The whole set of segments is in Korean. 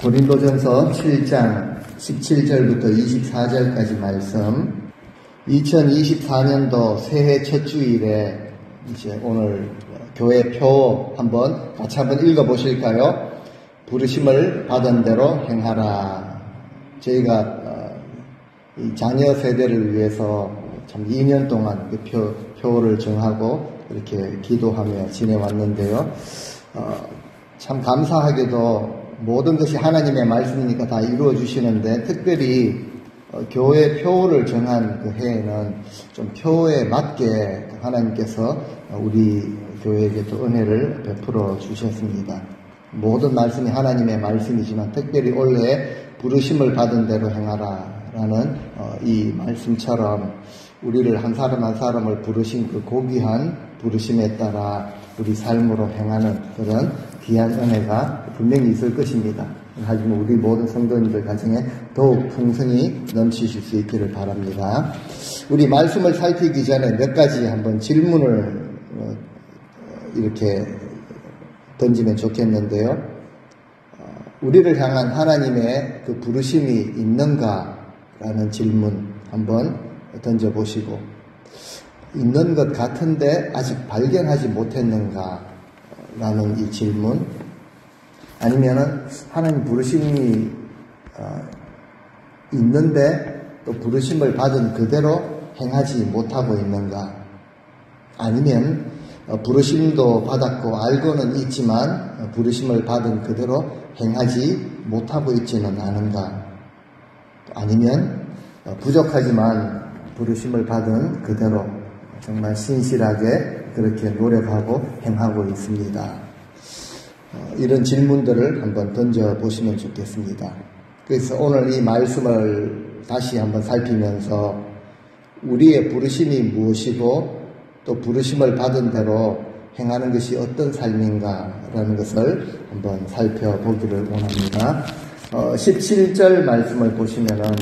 고린도전서 7장 17절부터 24절까지 말씀. 2024년도 새해 첫 주일에 이제 오늘 교회 표 같이 한번 읽어보실까요? 부르심을 받은 대로 행하라. 저희가 이 자녀 세대를 위해서 참 2년 동안 그 표를 정하고 이렇게 기도하며 지내왔는데요. 참 감사하게도 모든 것이 하나님의 말씀이니까 다 이루어 주시는데, 특별히 교회 표를 정한 그 해에는 좀 표에 맞게 하나님께서 우리 교회에게 또 은혜를 베풀어 주셨습니다. 모든 말씀이 하나님의 말씀이지만 특별히 올해 부르심을 받은 대로 행하라 라는 이 말씀처럼 우리를 한 사람 한 사람을 부르신 그 고귀한 부르심에 따라 우리 삶으로 행하는 그런 귀한 은혜가 분명히 있을 것입니다. 하지만 우리 모든 성도님들 가정에 더욱 풍성히 넘치실 수 있기를 바랍니다. 우리 말씀을 살피기 전에 몇 가지 한번 질문을 이렇게 던지면 좋겠는데요. 우리를 향한 하나님의 그 부르심이 있는가라는 질문 한번 던져보시고, 있는 것 같은데 아직 발견하지 못했는가 라는 이 질문, 아니면은 하나님 부르심이 있는데 또 부르심을 받은 그대로 행하지 못하고 있는가, 아니면 부르심도 받았고 알고는 있지만 부르심을 받은 그대로 행하지 못하고 있지는 않은가, 아니면 부족하지만 부르심을 받은 그대로 정말 신실하게 그렇게 노력하고 행하고 있습니다. 이런 질문들을 한번 던져보시면 좋겠습니다. 그래서 오늘 이 말씀을 다시 한번 살피면서 우리의 부르심이 무엇이고 또 부르심을 받은 대로 행하는 것이 어떤 삶인가라는 것을 한번 살펴보기를 원합니다. 17절 말씀을 보시면은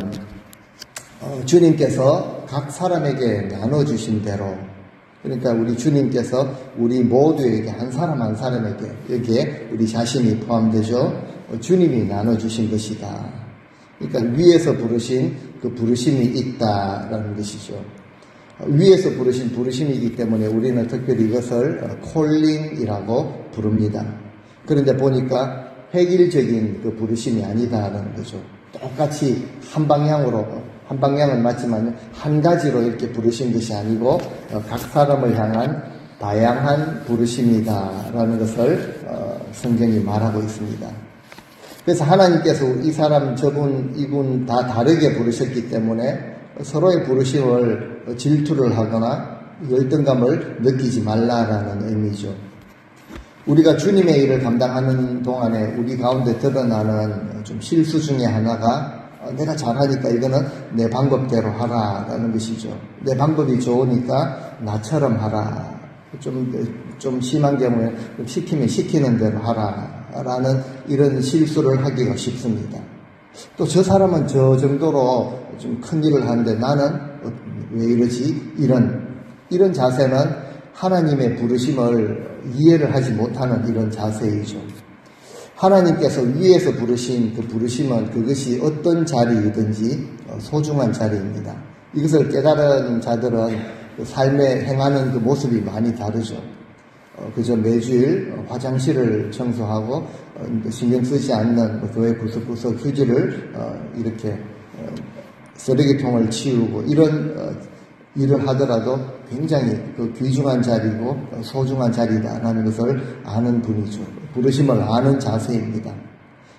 주님께서 각 사람에게 나눠주신 대로, 그러니까 우리 주님께서 우리 모두에게 한 사람 한 사람에게, 여기에 우리 자신이 포함되죠. 주님이 나눠주신 것이다. 그러니까 위에서 부르신 그 부르심이 있다라는 것이죠. 위에서 부르신 부르심이기 때문에 우리는 특별히 이것을 콜링이라고 부릅니다. 그런데 보니까 획일적인 그 부르심이 아니다라는 거죠. 똑같이 한 방향은 맞지만 한 가지로 이렇게 부르신 것이 아니고 각 사람을 향한 다양한 부르심이다라는 것을 성경이 말하고 있습니다. 그래서 하나님께서 이 사람 저분 이분 다 다르게 부르셨기 때문에 서로의 부르심을 질투를 하거나 열등감을 느끼지 말라라는 의미죠. 우리가 주님의 일을 감당하는 동안에 우리 가운데 드러나는 좀 실수 중에 하나가, 내가 잘하니까 이거는 내 방법대로 하라라는 것이죠. 내 방법이 좋으니까 나처럼 하라. 좀 심한 경우에 시키면 시키는 대로 하라라는 이런 실수를 하기가 쉽습니다. 또 저 사람은 저 정도로 좀 큰 일을 하는데 나는 왜 이러지? 이런 자세는 하나님의 부르심을 이해를 하지 못하는 이런 자세이죠. 하나님께서 위에서 부르신 그 부르심은 그것이 어떤 자리이든지 소중한 자리입니다. 이것을 깨달은 자들은 삶에 행하는 그 모습이 많이 다르죠. 그저 매주일 화장실을 청소하고 신경 쓰지 않는 교회 구석구석 휴지를 이렇게 쓰레기통을 치우고 이런 일을 하더라도 굉장히 그 귀중한 자리고 소중한 자리다라는 것을 아는 분이죠. 부르심을 아는 자세입니다.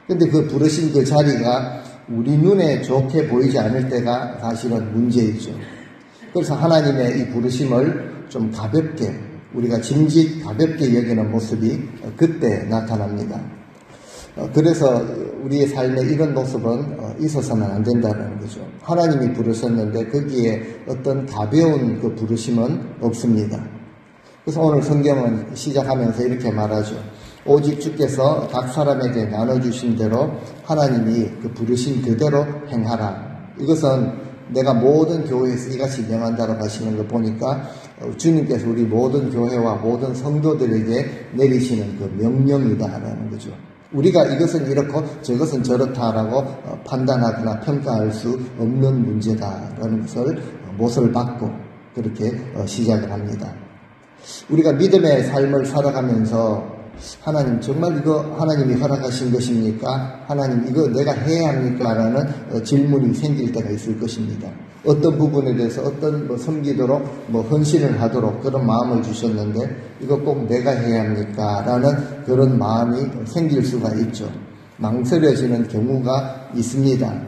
근데 그 부르신 그 자리가 우리 눈에 좋게 보이지 않을 때가 사실은 문제이죠. 그래서 하나님의 이 부르심을 좀 가볍게, 우리가 짐짓 가볍게 여기는 모습이 그때 나타납니다. 그래서 우리의 삶에 이런 모습은 있어서는 안 된다는 거죠. 하나님이 부르셨는데 거기에 어떤 가벼운 그 부르심은 없습니다. 그래서 오늘 성경은 시작하면서 이렇게 말하죠. 오직 주께서 각 사람에게 나눠주신 대로 하나님이 그 부르신 그대로 행하라. 이것은 내가 모든 교회에서 이같이 명한다라고 하시는 거 보니까 주님께서 우리 모든 교회와 모든 성도들에게 내리시는 그 명령이다라는 거죠. 우리가 이것은 이렇고 저것은 저렇다라고 판단하거나 평가할 수 없는 문제다라는 것을 못을 받고 그렇게 시작을 합니다. 우리가 믿음의 삶을 살아가면서 하나님 정말 이거 하나님이 허락하신 것입니까? 하나님 이거 내가 해야 합니까? 라는 질문이 생길 때가 있을 것입니다. 어떤 부분에 대해서 어떤 섬기도록 헌신을 하도록 그런 마음을 주셨는데 이거 꼭 내가 해야 합니까? 라는 그런 마음이 생길 수가 있죠. 망설여지는 경우가 있습니다.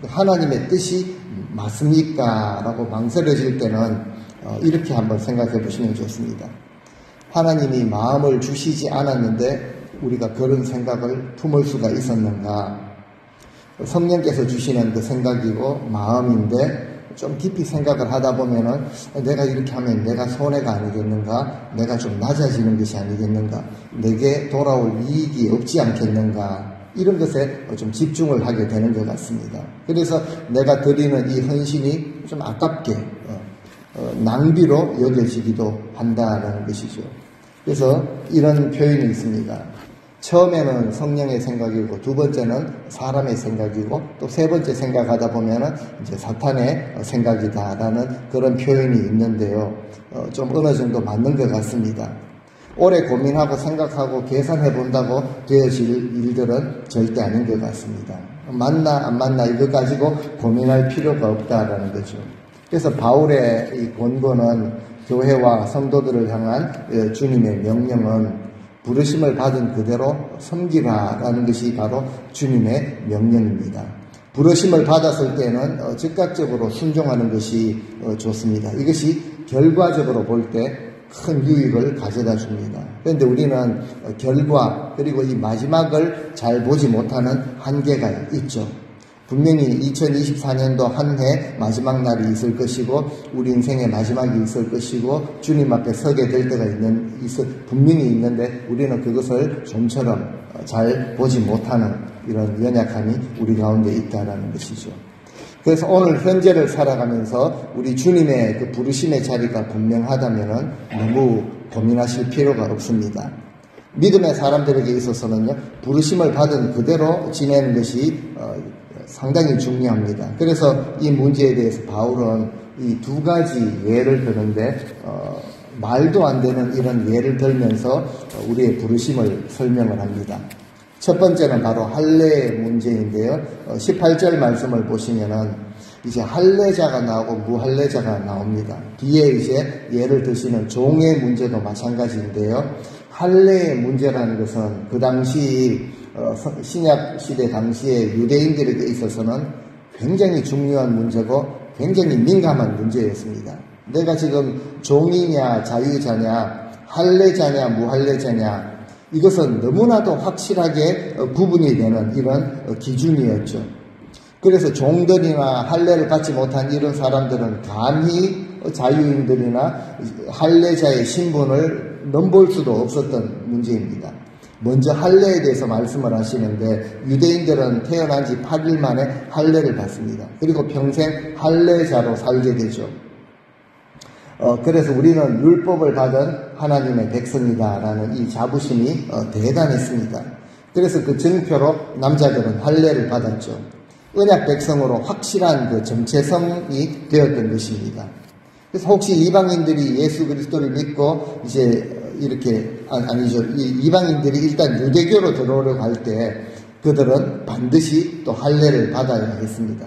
하나님의 뜻이 맞습니까? 라고 망설여질 때는 이렇게 한번 생각해 보시면 좋습니다. 하나님이 마음을 주시지 않았는데 우리가 그런 생각을 품을 수가 있었는가? 성령께서 주시는 그 생각이고 마음인데 좀 깊이 생각을 하다 보면은 내가 이렇게 하면 내가 손해가 아니겠는가? 내가 좀 낮아지는 것이 아니겠는가? 내게 돌아올 이익이 없지 않겠는가? 이런 것에 좀 집중을 하게 되는 것 같습니다. 그래서 내가 드리는 이 헌신이 좀 아깝게 낭비로 여겨지기도 한다는 것이죠. 그래서 이런 표현이 있습니다. 처음에는 성령의 생각이고 두 번째는 사람의 생각이고 또 세 번째 생각하다 보면은 이제 사탄의 생각이다라는 그런 표현이 있는데요. 좀 어느 정도 맞는 것 같습니다. 오래 고민하고 생각하고 계산해 본다고 되어질 일들은 절대 아닌 것 같습니다. 맞나 안 맞나 이거 가지고 고민할 필요가 없다라는 거죠. 그래서 바울의 이 권고는 교회와 성도들을 향한 주님의 명령은 부르심을 받은 그대로 섬기라라는 것이 바로 주님의 명령입니다. 부르심을 받았을 때는 즉각적으로 순종하는 것이 좋습니다. 이것이 결과적으로 볼 때 큰 유익을 가져다 줍니다. 그런데 우리는 결과 그리고 이 마지막을 잘 보지 못하는 한계가 있죠. 분명히 2024년도 한 해 마지막 날이 있을 것이고 우리 인생의 마지막이 있을 것이고 주님 앞에 서게 될 때가 분명히 있는데 우리는 그것을 좀처럼 잘 보지 못하는 이런 연약함이 우리 가운데 있다는 것이죠. 그래서 오늘 현재를 살아가면서 우리 주님의 그 부르심의 자리가 분명하다면 너무 고민하실 필요가 없습니다. 믿음의 사람들에게 있어서는요, 부르심을 받은 그대로 지내는 것이 상당히 중요합니다. 그래서 이 문제에 대해서 바울은 이 두 가지 예를 드는데 말도 안 되는 이런 예를 들면서 우리의 부르심을 설명을 합니다. 첫 번째는 바로 할례의 문제인데요. 18절 말씀을 보시면은 이제 할례자가 나오고 무할례자가 나옵니다. 뒤에 이제 예를 드시는 종의 문제도 마찬가지인데요. 할례의 문제라는 것은 그 당시 신약 시대 당시에 유대인들에게 있어서는 굉장히 중요한 문제고 굉장히 민감한 문제였습니다. 내가 지금 종이냐 자유자냐 할례자냐 무할례자냐 이것은 너무나도 확실하게 구분이 되는 이런 기준이었죠. 그래서 종들이나 할례를 받지 못한 이런 사람들은 감히 자유인들이나 할례자의 신분을 넘볼 수도 없었던 문제입니다. 먼저 할례에 대해서 말씀을 하시는데 유대인들은 태어난 지 8일 만에 할례를 받습니다. 그리고 평생 할례자로 살게 되죠. 그래서 우리는 율법을 받은 하나님의 백성이다라는 이 자부심이 대단했습니다. 그래서 그 증표로 남자들은 할례를 받았죠. 언약 백성으로 확실한 그 정체성이 되었던 것입니다. 그래서 혹시 이방인들이 예수 그리스도를 믿고 이제 이렇게 아니죠. 이방인들이 일단 유대교로 들어오려고 할 때 그들은 반드시 또 할례를 받아야 했습니다.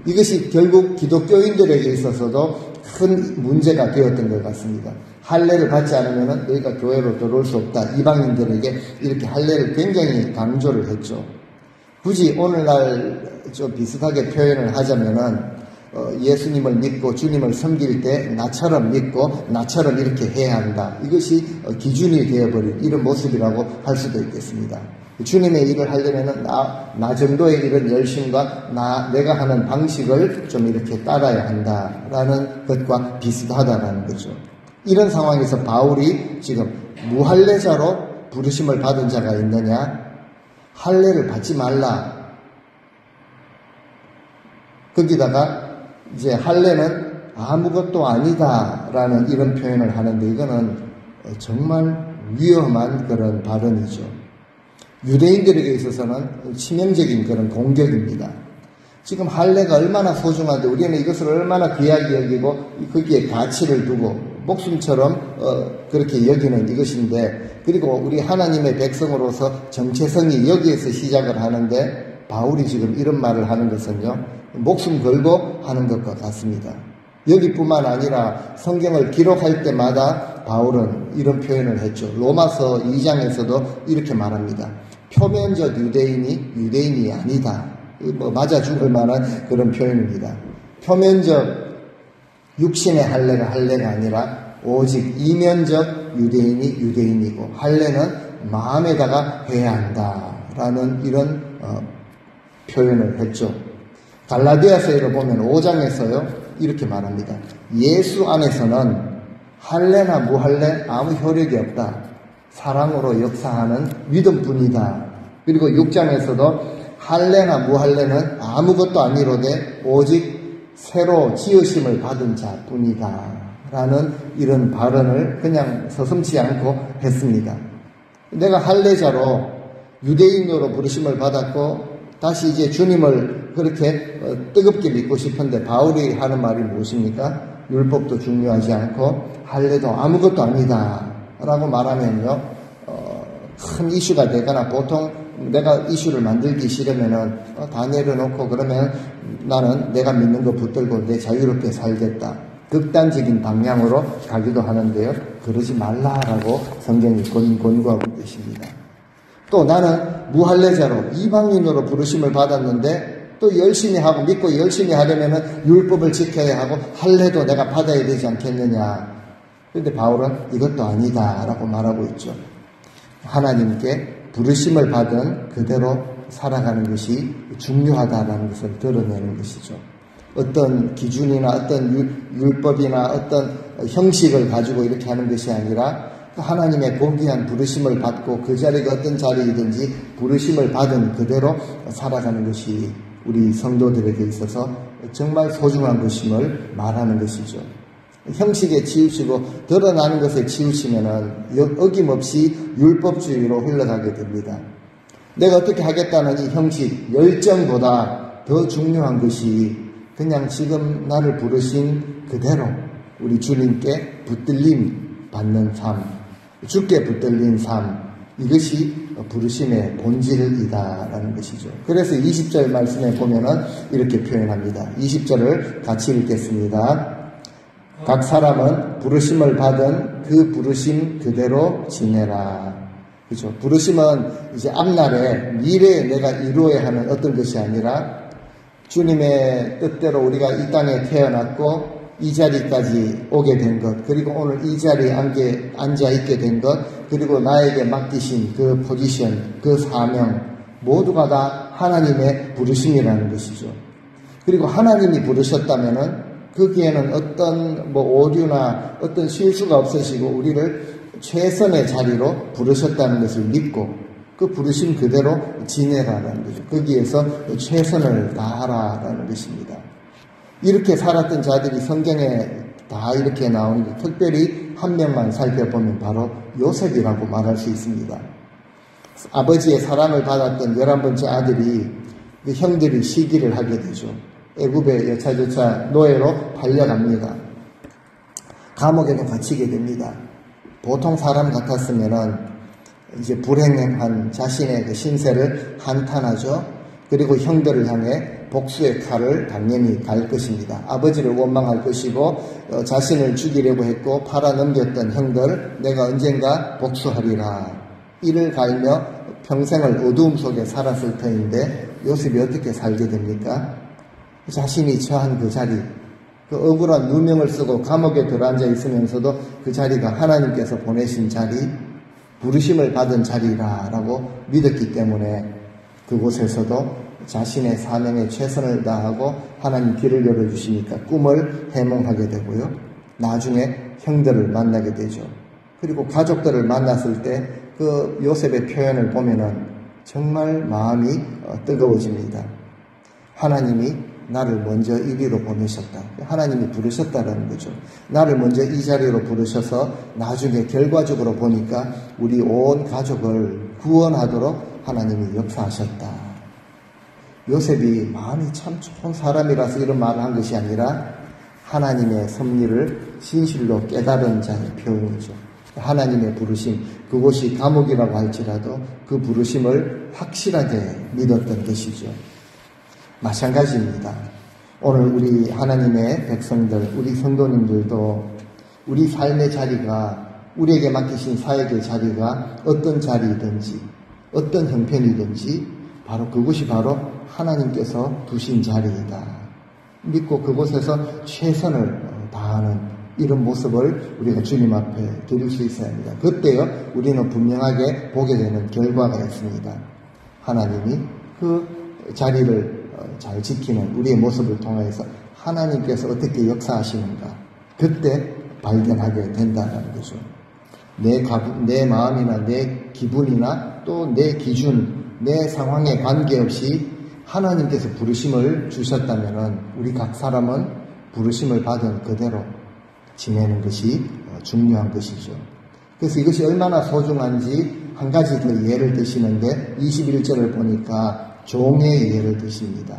이것이 결국 기독교인들에게 있어서도 큰 문제가 되었던 것 같습니다. 할례를 받지 않으면 너희가 교회로 들어올 수 없다. 이방인들에게 이렇게 할례를 굉장히 강조를 했죠. 굳이 오늘날 좀 비슷하게 표현을 하자면은 예수님을 믿고 주님을 섬길 때 나처럼 믿고 나처럼 이렇게 해야 한다. 이것이 기준이 되어버린 이런 모습이라고 할 수도 있겠습니다. 주님의 일을 하려면은 나 정도의 이런 열심과 내가 하는 방식을 좀 이렇게 따라야 한다라는 것과 비슷하다라는 거죠. 이런 상황에서 바울이 지금 무할례자로 부르심을 받은 자가 있느냐? 할례를 받지 말라. 거기다가 이제 할례는 아무것도 아니다라는 이런 표현을 하는데 이거는 정말 위험한 그런 발언이죠. 유대인들에게 있어서는 치명적인 그런 공격입니다. 지금 할례가 얼마나 소중한데 우리는 이것을 얼마나 귀하게 여기고 거기에 가치를 두고 목숨처럼 그렇게 여기는 이것인데, 그리고 우리 하나님의 백성으로서 정체성이 여기에서 시작을 하는데 바울이 지금 이런 말을 하는 것은요, 목숨 걸고 하는 것과 같습니다. 여기뿐만 아니라 성경을 기록할 때마다 바울은 이런 표현을 했죠. 로마서 2장에서도 이렇게 말합니다. 표면적 유대인이 아니다. 맞아 죽을 만한 그런 표현입니다. 표면적 육신의 할례가 아니라 오직 이면적 유대인이고 할례는 마음에다가 해야 한다라는 이런 표현을 했죠. 갈라디아서에 보면 5장에서요 이렇게 말합니다. 예수 안에서는 할례나 무할례 아무 효력이 없다. 사랑으로 역사하는 믿음뿐이다. 그리고 6장에서도 할례나 무할례는 아무것도 아니로되 오직 새로 지으심을 받은 자뿐이다. 라는 이런 발언을 그냥 서슴지 않고 했습니다. 내가 할례자로 유대인으로 부르심을 받았고 다시 이제 주님을 그렇게 뜨겁게 믿고 싶은데 바울이 하는 말이 무엇입니까? 율법도 중요하지 않고 할례도 아무것도 아니다 라고 말하면요 큰 이슈가 되거나, 보통 내가 이슈를 만들기 싫으면은 다 내려놓고 그러면 나는 내가 믿는 거 붙들고 내 자유롭게 살겠다, 극단적인 방향으로 가기도 하는데요, 그러지 말라라고 성경이 권고하고 계십니다. 또 나는 무할례자로 이방인으로 부르심을 받았는데 또 열심히 하고 믿고 열심히 하려면은 율법을 지켜야 하고 할례도 내가 받아야 되지 않겠느냐. 그런데 바울은 이것도 아니다라고 말하고 있죠. 하나님께 부르심을 받은 그대로 살아가는 것이 중요하다라는 것을 드러내는 것이죠. 어떤 기준이나 어떤 율법이나 어떤 형식을 가지고 이렇게 하는 것이 아니라 하나님의 고귀한 부르심을 받고 그 자리가 어떤 자리이든지 부르심을 받은 그대로 살아가는 것이 우리 성도들에게 있어서 정말 소중한 것임을 말하는 것이죠. 형식에 치우치고 드러나는 것에 치우치면은 어김없이 율법주의로 흘러가게 됩니다. 내가 어떻게 하겠다는 이 형식, 열정보다 더 중요한 것이 그냥 지금 나를 부르신 그대로 우리 주님께 붙들림 받는 삶, 주께 붙들린 삶, 이것이 부르심의 본질이다라는 것이죠. 그래서 20절 말씀에 보면은 이렇게 표현합니다. 20절을 같이 읽겠습니다. 각 사람은 부르심을 받은 그 부르심 그대로 지내라. 그죠? 부르심은 이제 앞날에 미래에 내가 이루어야 하는 어떤 것이 아니라 주님의 뜻대로 우리가 이 땅에 태어났고 이 자리까지 오게 된 것, 그리고 오늘 이 자리에 앉아있게 된 것, 그리고 나에게 맡기신 그 포지션, 그 사명, 모두가 다 하나님의 부르심이라는 것이죠. 그리고 하나님이 부르셨다면은 거기에는 어떤 오류나 어떤 실수가 없으시고 우리를 최선의 자리로 부르셨다는 것을 믿고 그 부르심 그대로 지내라는 거죠. 거기에서 최선을 다하라라는 것입니다. 이렇게 살았던 자들이 성경에 다 이렇게 나오는데 특별히 한 명만 살펴보면 바로 요셉이라고 말할 수 있습니다. 아버지의 사랑을 받았던 11번째 아들이 그 형들이 시기를 하게 되죠. 애굽에 여차저차 노예로 팔려갑니다. 감옥에도 갇히게 됩니다. 보통 사람 같았으면은 이제 불행한 자신의 그 신세를 한탄하죠. 그리고 형들을 향해 복수의 칼을 당연히 갈 것입니다. 아버지를 원망할 것이고 자신을 죽이려고 했고 팔아넘겼던 형들, 내가 언젠가 복수하리라. 이를 갈며 평생을 어두움 속에 살았을 터인데 요셉이 어떻게 살게 됩니까? 자신이 처한 그 자리, 그 억울한 누명을 쓰고 감옥에 들어앉아 있으면서도 그 자리가 하나님께서 보내신 자리, 부르심을 받은 자리라라고 믿었기 때문에 그곳에서도 자신의 사명에 최선을 다하고 하나님 길을 열어주시니까 꿈을 해몽하게 되고요. 나중에 형들을 만나게 되죠. 그리고 가족들을 만났을 때 그 요셉의 표현을 보면은 정말 마음이 뜨거워집니다. 하나님이 나를 먼저 이리로 보내셨다. 하나님이 부르셨다라는 거죠. 나를 먼저 이 자리로 부르셔서 나중에 결과적으로 보니까 우리 온 가족을 구원하도록 하나님이 역사하셨다. 요셉이 마음이 참 좋은 사람이라서 이런 말을 한 것이 아니라 하나님의 섭리를 진실로 깨달은 자의 표현이죠. 하나님의 부르심, 그곳이 감옥이라고 할지라도 그 부르심을 확실하게 믿었던 것이죠. 마찬가지입니다. 오늘 우리 하나님의 백성들, 우리 성도님들도 우리 삶의 자리가, 우리에게 맡기신 사역의 자리가 어떤 자리이든지 어떤 형편이든지 바로 그것이 바로 하나님께서 두신 자리이다. 믿고 그곳에서 최선을 다하는 이런 모습을 우리가 주님 앞에 드릴 수 있어야 합니다. 그때요 우리는 분명하게 보게 되는 결과가 있습니다. 하나님이 그 자리를 잘 지키는 우리의 모습을 통해서 하나님께서 어떻게 역사하시는가 그때 발견하게 된다는 거죠. 내 마음이나 내 기분이나 또 내 기준, 내 상황에 관계없이 하나님께서 부르심을 주셨다면 우리 각 사람은 부르심을 받은 그대로 지내는 것이 중요한 것이죠. 그래서 이것이 얼마나 소중한지 한 가지 더 예를 드시는데 21절을 보니까 종의 예를 드십니다.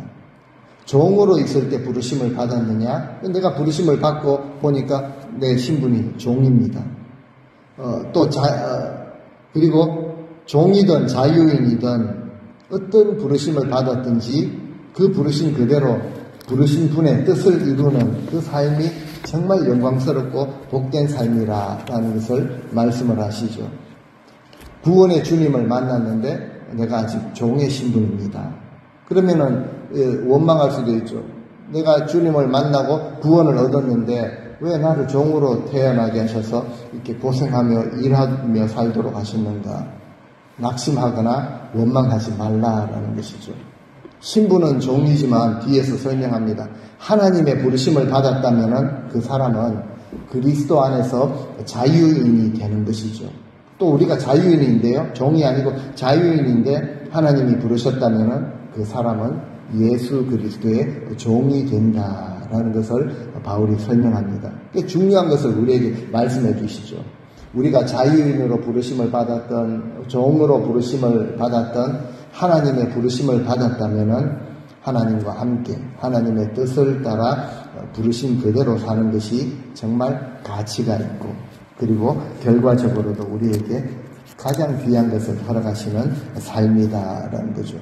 종으로 있을 때 부르심을 받았느냐? 내가 부르심을 받고 보니까 내 신분이 종입니다. 그리고 종이든 자유인이든 어떤 부르심을 받았든지 그 부르심 그대로 부르신 분의 뜻을 이루는 그 삶이 정말 영광스럽고 복된 삶이라는 것을 말씀을 하시죠. 구원의 주님을 만났는데 내가 아직 종의 신분입니다. 그러면은 원망할 수도 있죠. 내가 주님을 만나고 구원을 얻었는데 왜 나를 종으로 태어나게 하셔서 이렇게 고생하며 일하며 살도록 하셨는가? 낙심하거나 원망하지 말라라는 것이죠. 신분은 종이지만 뒤에서 설명합니다. 하나님의 부르심을 받았다면 그 사람은 그리스도 안에서 자유인이 되는 것이죠. 또 우리가 자유인인데요. 종이 아니고 자유인인데 하나님이 부르셨다면 그 사람은 예수 그리스도의 종이 된다라는 것을 바울이 설명합니다. 중요한 것을 우리에게 말씀해 주시죠. 우리가 자유인으로 부르심을 받았던 종으로 부르심을 받았던 하나님의 부르심을 받았다면 하나님과 함께 하나님의 뜻을 따라 부르심 그대로 사는 것이 정말 가치가 있고 그리고 결과적으로도 우리에게 가장 귀한 것을 허락하시는 삶이다라는 거죠.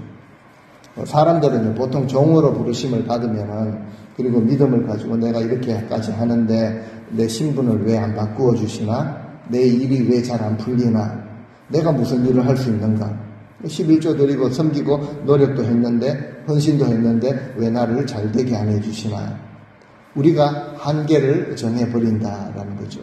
사람들은 보통 종으로 부르심을 받으면 그리고 믿음을 가지고 내가 이렇게까지 하는데 내 신분을 왜 안 바꾸어 주시나? 내 일이 왜 잘 안 풀리나? 내가 무슨 일을 할 수 있는가? 11조 드리고 섬기고 노력도 했는데 헌신도 했는데 왜 나를 잘되게 안 해주시나? 우리가 한계를 정해버린다라는 거죠.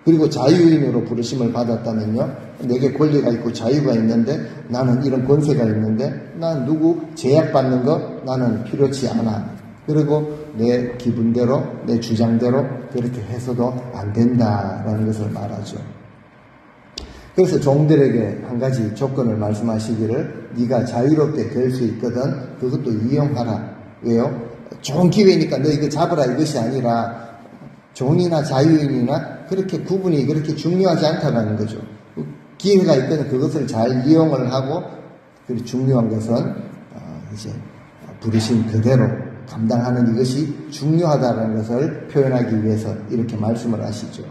그리고 자유인으로 부르심을 받았다면요. 내게 권리가 있고 자유가 있는데 나는 이런 권세가 있는데 난 누구 제약받는 거 나는 필요치 않아. 그리고 내 기분대로 내 주장대로 그렇게 해서도 안 된다라는 것을 말하죠. 그래서 종들에게 한 가지 조건을 말씀하시기를 네가 자유롭게 될 수 있거든 그것도 이용하라. 왜요? 좋은 기회니까 너 이거 잡으라 이것이 아니라 종이나 자유인이나 그렇게 구분이 그렇게 중요하지 않다는 거죠. 기회가 있거든 그것을 잘 이용을 하고 그리고 중요한 것은 이제 부르신 그대로 감당하는 이것이 중요하다는 것을 표현하기 위해서 이렇게 말씀을 하시죠.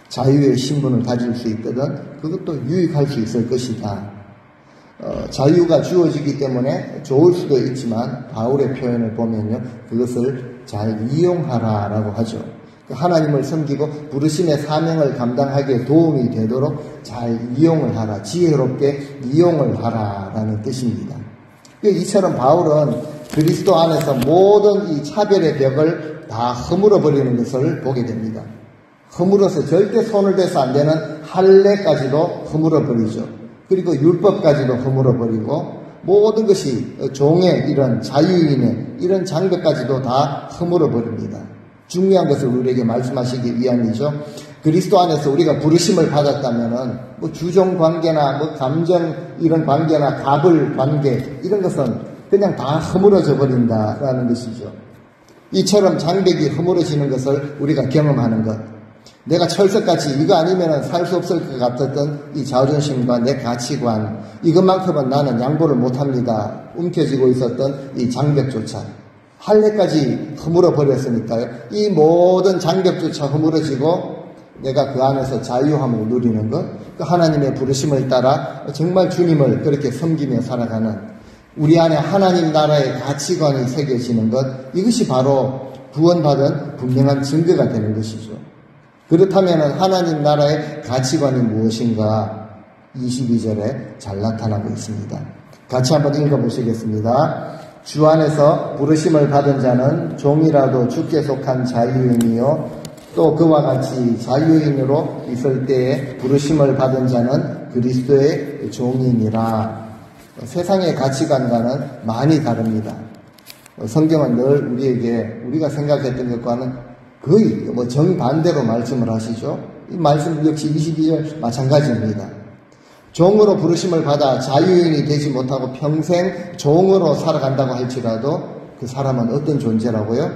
자유의 신분을 가질 수 있거든 그것도 유익할 수 있을 것이다. 자유가 주어지기 때문에 좋을 수도 있지만 바울의 표현을 보면요 그것을 잘 이용하라라고 하죠. 하나님을 섬기고 부르심의 사명을 감당하기에 도움이 되도록 잘 이용을 하라, 지혜롭게 이용을 하라라는 뜻입니다. 이처럼 바울은 그리스도 안에서 모든 이 차별의 벽을 다 허물어 버리는 것을 보게 됩니다. 허물어서 절대 손을 대서 안 되는 할례까지도 허물어 버리죠. 그리고 율법까지도 허물어 버리고 모든 것이 종의 이런 자유인의 이런 장벽까지도 다 허물어 버립니다. 중요한 것을 우리에게 말씀하시기 위함이죠. 그리스도 안에서 우리가 부르심을 받았다면은 뭐 주종 관계나 뭐 감정 이런 관계나 갑을 관계 이런 것은 그냥 다 허물어져 버린다라는 것이죠. 이처럼 장벽이 허물어지는 것을 우리가 경험하는 것. 내가 철석같이 이거 아니면 살 수 없을 것 같았던 이 자존심과 내 가치관, 이것만큼은 나는 양보를 못합니다. 움켜쥐고 있었던 이 장벽조차 할례까지 허물어 버렸으니까요. 이 모든 장벽조차 허물어지고 내가 그 안에서 자유함을 누리는 것, 그 하나님의 부르심을 따라 정말 주님을 그렇게 섬기며 살아가는 우리 안에 하나님 나라의 가치관이 새겨지는 것, 이것이 바로 구원받은 분명한 증거가 되는 것이죠. 그렇다면 하나님 나라의 가치관이 무엇인가 22절에 잘 나타나고 있습니다. 같이 한번 읽어보시겠습니다. 주 안에서 부르심을 받은 자는 종이라도 주께 속한 자유인이요 또 그와 같이 자유인으로 있을 때에 부르심을 받은 자는 그리스도의 종이니라. 세상의 가치관과는 많이 다릅니다. 성경은 늘 우리에게 우리가 생각했던 것과는 거의 정반대로 말씀을 하시죠. 이 말씀 역시 22절 마찬가지입니다. 종으로 부르심을 받아 자유인이 되지 못하고 평생 종으로 살아간다고 할지라도 그 사람은 어떤 존재라고요?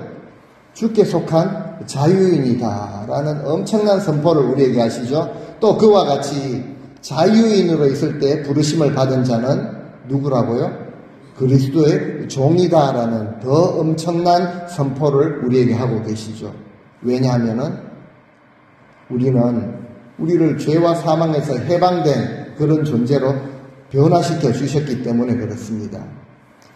주께 속한 자유인이다라는 엄청난 선포를 우리에게 하시죠. 또 그와 같이 자유인으로 있을 때 부르심을 받은 자는 누구라고요? 그리스도의 종이다라는 더 엄청난 선포를 우리에게 하고 계시죠. 왜냐하면은 우리를 죄와 사망에서 해방된 그런 존재로 변화시켜 주셨기 때문에 그렇습니다.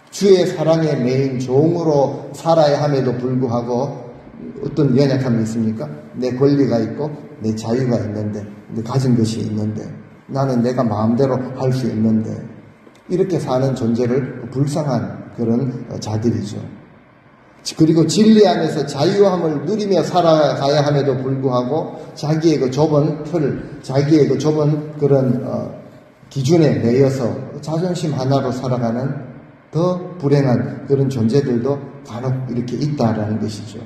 주의 사랑에 매인 종으로 살아야 함에도 불구하고 어떤 연약함이 있습니까? 내 권리가 있고 내 자유가 있는데 내 가진 것이 있는데 나는 내가 마음대로 할 수 있는데 이렇게 사는 존재를 불쌍한 그런 자들이죠. 그리고 진리 안에서 자유함을 누리며 살아가야 함에도 불구하고 자기의 그 좁은 틀, 자기의 그 좁은 그런 기준에 매여서 자존심 하나로 살아가는 더 불행한 그런 존재들도 간혹 이렇게 있다라는 것이죠.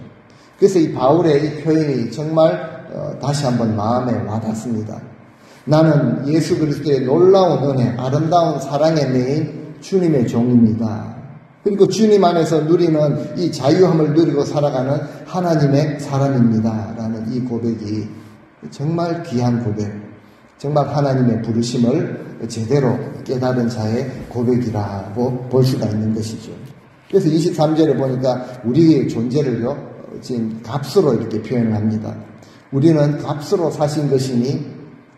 그래서 이 바울의 이 표현이 정말 다시 한번 마음에 와닿습니다. 나는 예수 그리스도의 놀라운 은혜, 아름다운 사랑에 매인 주님의 종입니다. 그리고 주님 안에서 누리는 이 자유함을 누리고 살아가는 하나님의 사람입니다. 라는 이 고백이 정말 귀한 고백, 정말 하나님의 부르심을 제대로 깨달은 자의 고백이라고 볼 수가 있는 것이죠. 그래서 23절에 보니까 우리의 존재를요, 지금 값으로 이렇게 표현을 합니다. 우리는 값으로 사신 것이니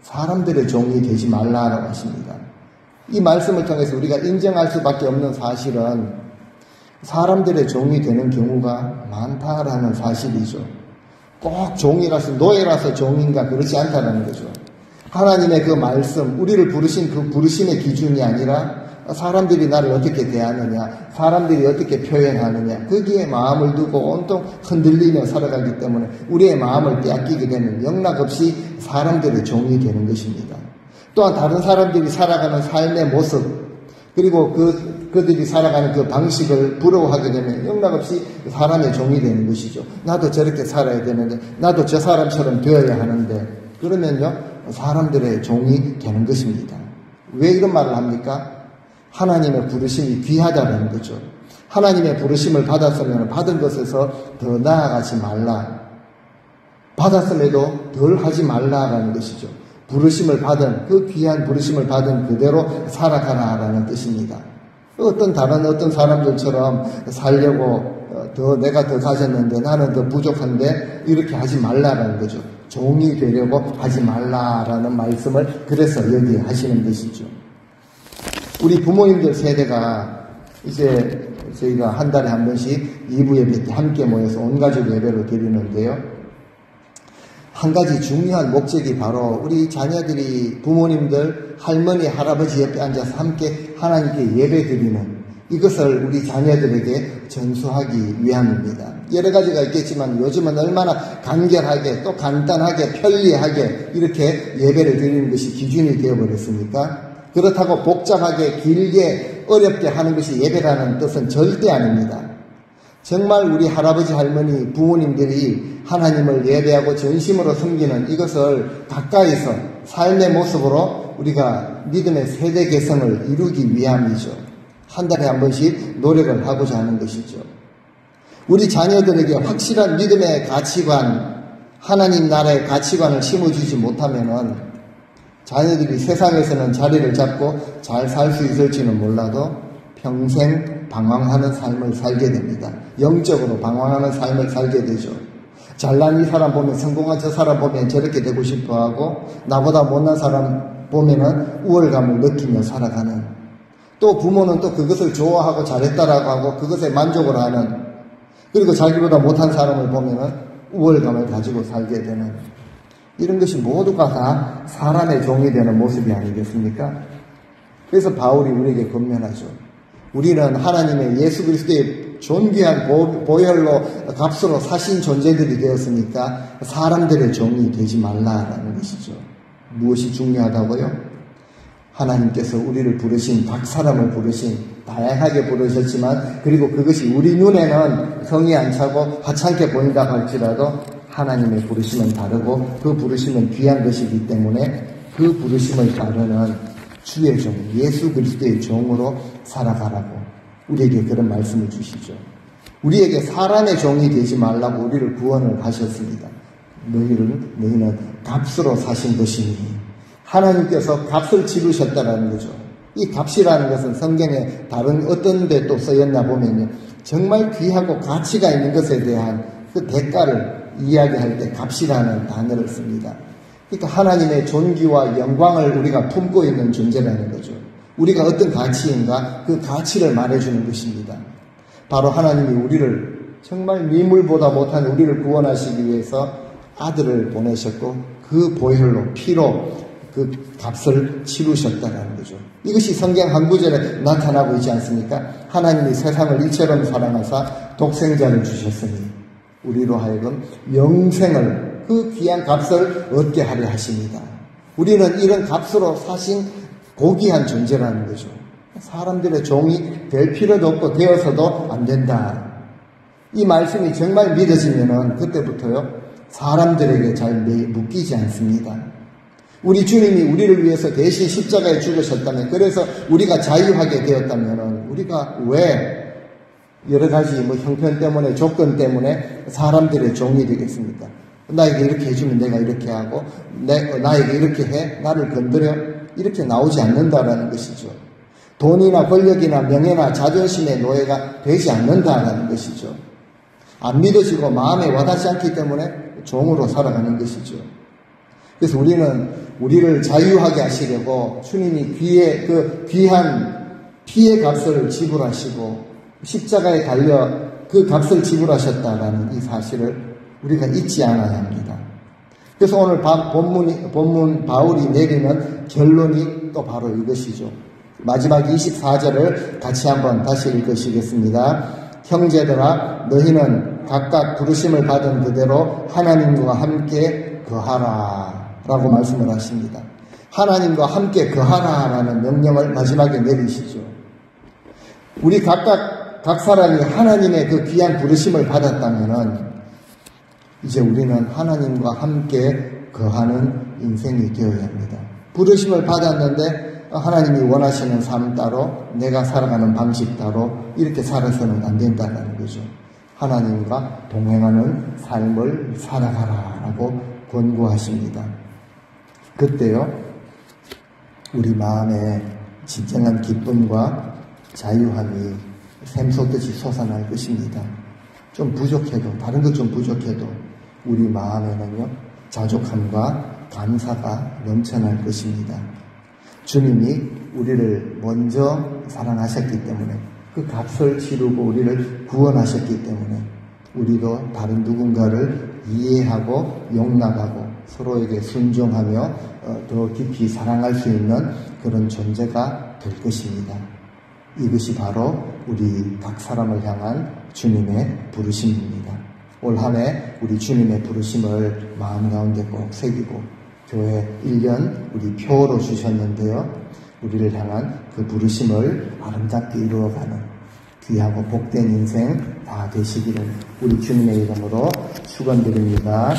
사람들의 종이 되지 말라라고 하십니다. 이 말씀을 통해서 우리가 인정할 수밖에 없는 사실은 사람들의 종이 되는 경우가 많다라는 사실이죠. 꼭 종이라서 노예라서 종인가 그렇지 않다는 거죠. 하나님의 그 말씀, 우리를 부르신 그 부르심의 기준이 아니라 사람들이 나를 어떻게 대하느냐, 사람들이 어떻게 표현하느냐, 거기에 마음을 두고 온통 흔들리며 살아가기 때문에 우리의 마음을 빼앗기게 되면 영락없이 사람들의 종이 되는 것입니다. 또한 다른 사람들이 살아가는 삶의 모습, 그리고 그들이 살아가는 그 방식을 부러워하게 되면 영락없이 사람의 종이 되는 것이죠. 나도 저렇게 살아야 되는데, 나도 저 사람처럼 되어야 하는데, 그러면요, 사람들의 종이 되는 것입니다. 왜 이런 말을 합니까? 하나님의 부르심이 귀하다는 거죠. 하나님의 부르심을 받았으면 받은 것에서 더 나아가지 말라. 받았음에도 덜 하지 말라라는 것이죠. 부르심을 받은, 그 귀한 부르심을 받은 그대로 살아가라라는 뜻입니다. 어떤 사람들처럼 살려고 내가 더 가졌는데 나는 더 부족한데 이렇게 하지 말라라는 거죠. 종이 되려고 하지 말라라는 말씀을 그래서 여기에 하시는 것이죠. 우리 부모님들 세대가 이제 저희가 한 달에 한 번씩 2부 예배 때 함께 모여서 온 가족 예배를 드리는데요. 한 가지 중요한 목적이 바로 우리 자녀들이 부모님들, 할머니, 할아버지 옆에 앉아서 함께 하나님께 예배 드리는 이것을 우리 자녀들에게 전수하기 위함입니다. 여러 가지가 있겠지만 요즘은 얼마나 간결하게 또 간단하게 편리하게 이렇게 예배를 드리는 것이 기준이 되어버렸습니까? 그렇다고 복잡하게 길게 어렵게 하는 것이 예배라는 뜻은 절대 아닙니다. 정말 우리 할아버지 할머니 부모님들이 하나님을 예배하고 전심으로 섬기는 이것을 가까이서 삶의 모습으로 우리가 믿음의 세대 개성을 이루기 위함이죠. 한 달에 한 번씩 노력을 하고자 하는 것이죠. 우리 자녀들에게 확실한 믿음의 가치관, 하나님 나라의 가치관을 심어주지 못하면은 자녀들이 세상에서는 자리를 잡고 잘 살 수 있을지는 몰라도 평생 방황하는 삶을 살게 됩니다. 영적으로 방황하는 삶을 살게 되죠. 잘난 이 사람 보면, 성공한 저 사람 보면 저렇게 되고 싶어 하고, 나보다 못난 사람 보면은 우월감을 느끼며 살아가는, 또 부모는 또 그것을 좋아하고 잘했다라고 하고 그것에 만족을 하는, 그리고 자기보다 못한 사람을 보면은 우월감을 가지고 살게 되는, 이런 것이 모두가 다 사람의 종이 되는 모습이 아니겠습니까? 그래서 바울이 우리에게 권면하죠. 우리는 하나님의 예수 그리스도의 존귀한 보혈로 값으로 사신 존재들이 되었으니까 사람들의 종이 되지 말라라는 것이죠. 무엇이 중요하다고요? 하나님께서 우리를 부르신, 각 사람을 부르신, 다양하게 부르셨지만, 그리고 그것이 우리 눈에는 성이 안 차고 하찮게 보인다 할지라도 하나님의 부르심은 다르고 그 부르심은 귀한 것이기 때문에 그 부르심을 따르는 주의 종, 예수 그리스도의 종으로 살아가라고 우리에게 그런 말씀을 주시죠. 우리에게 사람의 종이 되지 말라고 우리를 구원을 하셨습니다. 너희는 값으로 사신 것이니, 하나님께서 값을 치르셨다라는 거죠. 이 값이라는 것은 성경에 다른 어떤 데 또 쓰였나 보면요, 정말 귀하고 가치가 있는 것에 대한 그 대가를 이야기할 때 값이라는 단어를 씁니다. 그러니까 하나님의 존귀와 영광을 우리가 품고 있는 존재라는 거죠. 우리가 어떤 가치인가, 그 가치를 말해주는 것입니다. 바로 하나님이 우리를, 정말 미물보다 못한 우리를 구원하시기 위해서 아들을 보내셨고 그 보혈로, 피로 그 값을 치르셨다는 거죠. 이것이 성경 한 구절에 나타나고 있지 않습니까? 하나님이 세상을 이처럼 사랑하사 독생자를 주셨으니 우리로 하여금 영생을, 그 귀한 값을 얻게 하려 하십니다. 우리는 이런 값으로 사신 고귀한 존재라는 거죠. 사람들의 종이 될 필요도 없고 되어서도 안 된다. 이 말씀이 정말 믿어지면은 그때부터요, 사람들에게 잘 묶이지 않습니다. 우리 주님이 우리를 위해서 대신 십자가에 죽으셨다면, 그래서 우리가 자유하게 되었다면은 우리가 왜 여러 가지 형편 때문에, 조건 때문에 사람들의 종이 되겠습니까? 나에게 이렇게 해주면 내가 이렇게 하고, 나에게 이렇게 해, 나를 건드려, 이렇게 나오지 않는다라는 것이죠. 돈이나 권력이나 명예나 자존심의 노예가 되지 않는다라는 것이죠. 안 믿어지고 마음에 와닿지 않기 때문에 종으로 살아가는 것이죠. 그래서 우리를 자유하게 하시려고 주님이 귀한 피의 값을 지불하시고 십자가에 달려 그 값을 지불하셨다라는 이 사실을 우리가 잊지 않아야 합니다. 그래서 오늘 본문 바울이 내리는 결론이 또 바로 이것이죠. 마지막 24절을 같이 한번 다시 읽으시겠습니다. 형제들아, 너희는 각각 부르심을 받은 그대로 하나님과 함께 거하라 라고 말씀을 하십니다. 하나님과 함께 거하라라는 명령을 마지막에 내리시죠. 우리 각 사람이 하나님의 그 귀한 부르심을 받았다면은 이제 우리는 하나님과 함께 거하는 인생이 되어야 합니다. 부르심을 받았는데 하나님이 원하시는 삶 따로, 내가 살아가는 방식 따로 이렇게 살아서는 안 된다는 거죠. 하나님과 동행하는 삶을 살아가라라고 권고하십니다. 그때요, 우리 마음에 진정한 기쁨과 자유함이 샘솟듯이 솟아날 것입니다. 좀 부족해도, 다른 것 좀 부족해도 우리 마음에는요, 자족함과 감사가 넘쳐날 것입니다. 주님이 우리를 먼저 사랑하셨기 때문에, 그 값을 치르고 우리를 구원하셨기 때문에 우리도 다른 누군가를 이해하고 용납하고 서로에게 순종하며 더 깊이 사랑할 수 있는 그런 존재가 될 것입니다. 이것이 바로 우리 각 사람을 향한 주님의 부르심입니다. 올 한 해 우리 주님의 부르심을 마음 가운데 꼭 새기고 교회 1년 우리 표로 주셨는데요. 우리를 향한 그 부르심을 아름답게 이루어가는 귀하고 복된 인생 다 되시기를 우리 주님의 이름으로 축원드립니다.